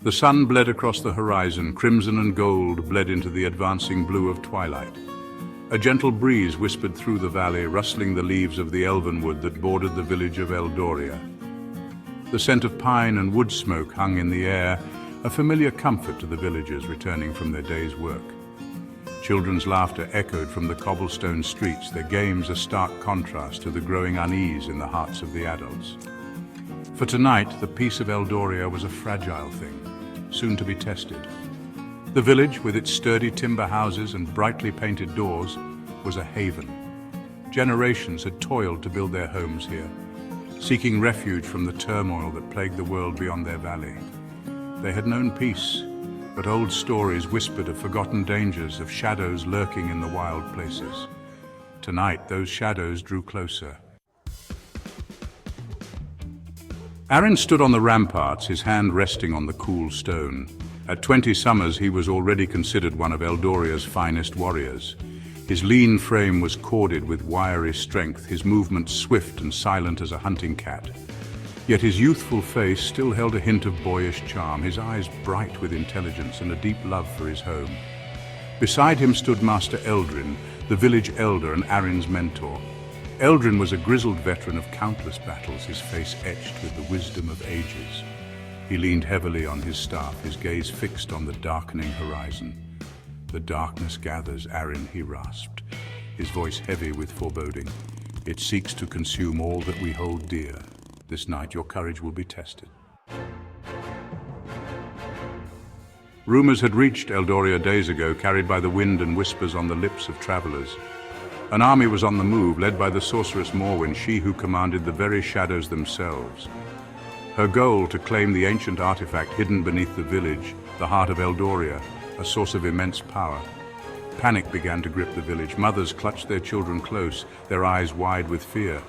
The sun bled across the horizon, crimson and gold bled into the advancing blue of twilight. A gentle breeze whispered through the valley, rustling the leaves of the elvenwood that bordered the village of Eldoria. The scent of pine and wood smoke hung in the air, a familiar comfort to the villagers returning from their day's work. Children's laughter echoed from the cobblestone streets, their games a stark contrast to the growing unease in the hearts of the adults. For tonight, the peace of Eldoria was a fragile thing, soon to be tested. The village, with its sturdy timber houses and brightly painted doors, was a haven. Generations had toiled to build their homes here, seeking refuge from the turmoil that plagued the world beyond their valley. They had known peace, but old stories whispered of forgotten dangers, of shadows lurking in the wild places. Tonight, those shadows drew closer. Arryn stood on the ramparts, his hand resting on the cool stone. At 20 summers, he was already considered one of Eldoria's finest warriors. His lean frame was corded with wiry strength, his movements swift and silent as a hunting cat. Yet his youthful face still held a hint of boyish charm, his eyes bright with intelligence and a deep love for his home. Beside him stood Master Eldrin, the village elder and Arryn's mentor. Eldrin was a grizzled veteran of countless battles, his face etched with the wisdom of ages. He leaned heavily on his staff, his gaze fixed on the darkening horizon. "The darkness gathers, Arryn," he rasped, his voice heavy with foreboding. "It seeks to consume all that we hold dear. This night your courage will be tested." Rumors had reached Eldoria days ago, carried by the wind and whispers on the lips of travelers. An army was on the move, led by the sorceress Morwen, she who commanded the very shadows themselves. Her goal, to claim the ancient artifact hidden beneath the village, the heart of Eldoria, a source of immense power. Panic began to grip the village. Mothers clutched their children close, their eyes wide with fear.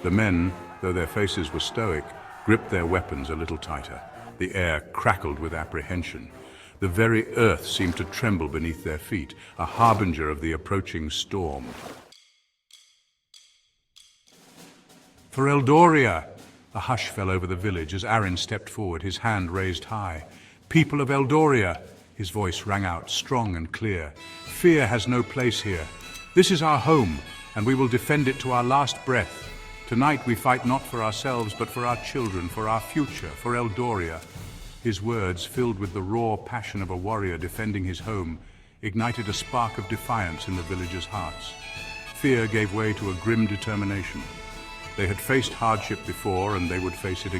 The men, though their faces were stoic, gripped their weapons a little tighter. The air crackled with apprehension. The very earth seemed to tremble beneath their feet, a harbinger of the approaching storm. "For Eldoria!" A hush fell over the village as Arryn stepped forward, his hand raised high. "People of Eldoria!" His voice rang out, strong and clear. "Fear has no place here. This is our home, and we will defend it to our last breath. Tonight we fight not for ourselves, but for our children, for our future, for Eldoria." His words, filled with the raw passion of a warrior defending his home, ignited a spark of defiance in the villagers' hearts. Fear gave way to a grim determination. They had faced hardship before, and they would face it again.